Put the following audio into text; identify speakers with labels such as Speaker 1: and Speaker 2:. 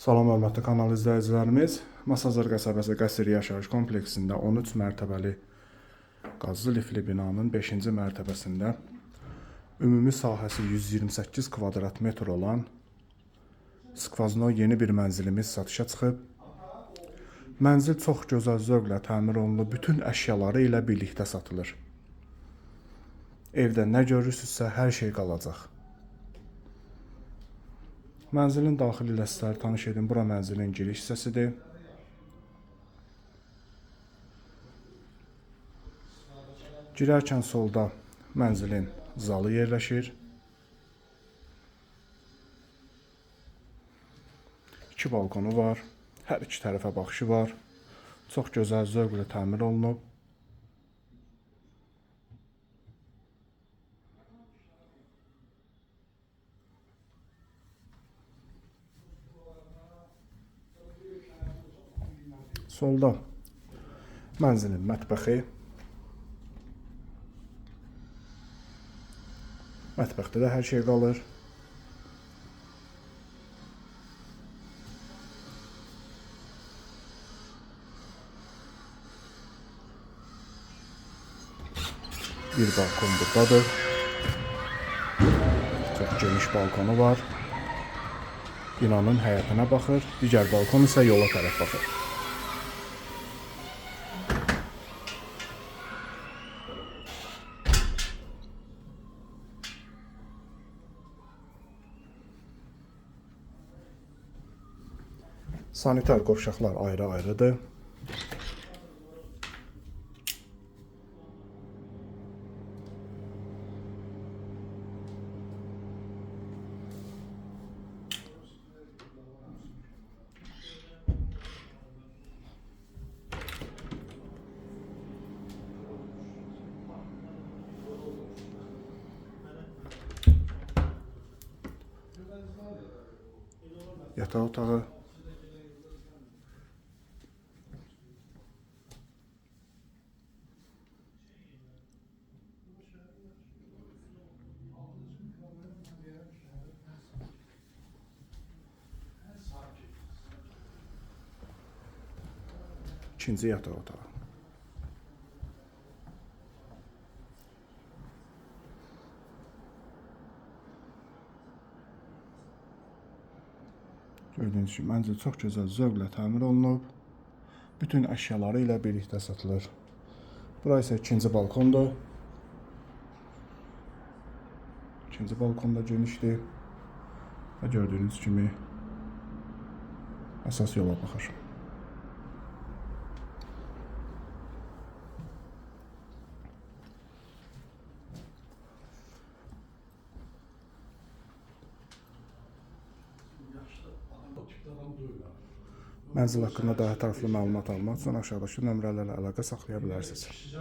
Speaker 1: Salam hörmətli kanal izləyicilərimiz. Masazır qəsəbəsi qəsr yaşayış kompleksində 13 mərtəbəli qazlı lifli binanın 5-ci mərtəbəsində ümumi sahəsi 128 kvadrat metr olan skvazno yeni bir mənzilimiz satışa çıxıb. Mənzil çox gözəl zövqlə təmir olunub, bütün əşyaları ilə birlikdə satılır. Evdə nə görürsünüzsə hər şey qalacaq. Mənzilin daxili ilə sizləri tanış edin. Bura mənzilin giriş hissəsidir. Girərkən solda mənzilin zalı yerləşir. 2 balkonu var. Hər iki tərəfə baxışı var. Çox gözəl zövqlə təmir olunub. Solda mənzilin mətbəxi. Mətbəxdə də hər şey qalır. Bir balkon buradadır. Çox geniş balkonu var. Binanın həyətinə baxır. Digər balkon isə yola tərəf baxır. Sanitar qovşaqlar ayrı-ayrıdır. Yataq otağı. İkinci yataq otağı. Gördüyünüz kimi mənzil çox gözəl zövqlə təmir olunub. Bütün əşyaları ilə birlikdə satılır. Bura isə ikinci balkondur. İkinci balkon da genişdir. Və gördüyünüz kimi əsas yola baxır. Mənzil haqqında daha ətraflı məlumat almaq üçün aşağıdakı nömrələrlə əlaqə saxlaya bilərsiniz.